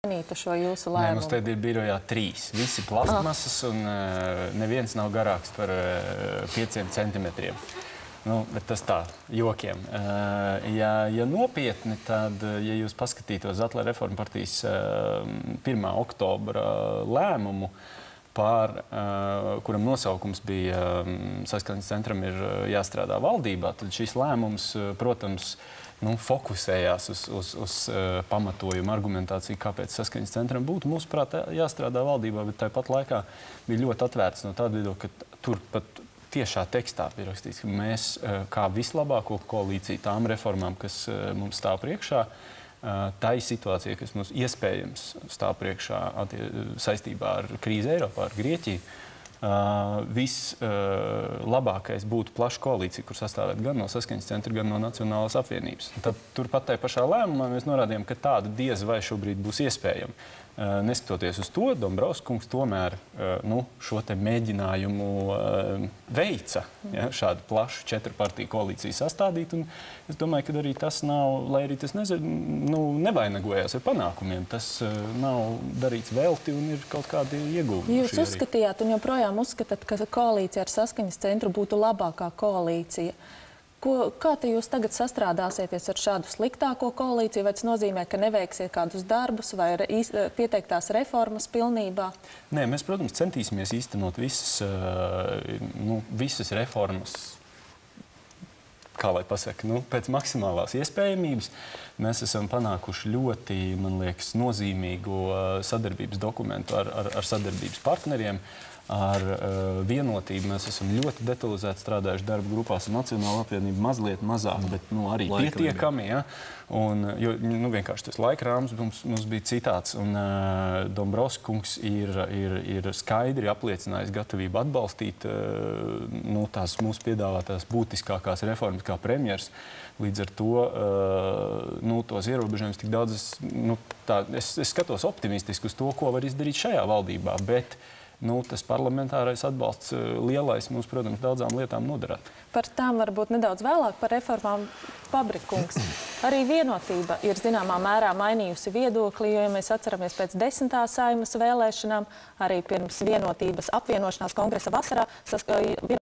mainītu šo jūsu Nē, lēmumu? mums te ir birojā 3. Visi plastmasas un neviens nav garāks par 5 centimetriem. Nu, bet tas tā, jokiem. Ja nopietni, tad, ja jūs paskatītos Zatlera Reformu partijas 1. oktobra lēmumu, kuram nosaukums bija Saskaņas centram ir jāstrādā valdībā, tad šis lēmums, protams, fokusējās uz pamatojumu, argumentāciju, kāpēc Saskaņas centram būtu mūsuprāt jāstrādā valdībā, bet tāpat laikā bija ļoti atvērts no tāda viedokļa, ka tur pat tiešā tekstā bija rakstīts, ka mēs kā vislabāko koalīciju tām reformām, kas mums stāv priekšā, tai situācija, kas mums iespējams stāv priekšā saistībā ar krīzi Eiropā, ar Grieķiju, vislabākais būtu plaša koalīcija, kur sastāvētu gan no Saskaņas centra, gan no Nacionālās apvienības. Tad turpat tajā pašā lēmumā mēs norādījām, ka tāda diez vai šobrīd būs iespējama. Neskatoties uz to, Dombrovskis kungs tomēr šo te mēģinājumu veica, šādu plašu 4 partiju koalīciju sastādīt. Un es domāju, ka arī tas nav, lai arī tas nevainagojās ar panākumiem, tas nav darīts velti un ir kaut kādi ieguvumi. Jūs uzskatījāt un joprojām uzskatāt, ka koalīcija ar Saskaņas centru būtu labākā koalīcija. Kā te jūs tagad sastrādāsieties ar šādu sliktāko koalīciju? Vai tas nozīmē, ka neveiksiet kādus darbus vai pieteiktās reformas pilnībā? Nē, mēs, protams, centīsimies īstenot visas reformas, kā lai pasaka, pēc maksimālās iespējamības. Mēs esam panākuši ļoti, man liekas, nozīmīgu sadarbības dokumentu ar sadarbības partneriem. Ar vienotību mēs esam ļoti detalizēti strādājuši darba grupās ar Nacionālo apvienību, mazliet mazāk, bet arī pietiekami. Ja? Un, jo vienkārši tas laika rāms mums bija citāds. Un Dombrovskis kungs ir skaidri apliecinājis gatavību atbalstīt tās mūsu piedāvātās būtiskākās reformas kā premjers. Līdz ar to tos ierobežojumus tik daudz es skatos optimistiski uz to, ko var izdarīt šajā valdībā. Bet tas parlamentārais atbalsts lielais mums, protams, daudzām lietām noderētu. Par tām varbūt nedaudz vēlāk, par reformām Pabrikungs. Arī vienotība ir zināmā mērā mainījusi viedokli, jo, ja mēs atceramies pēc 10. Saeimas vēlēšanām, arī pirms vienotības apvienošanās kongresa vasarā,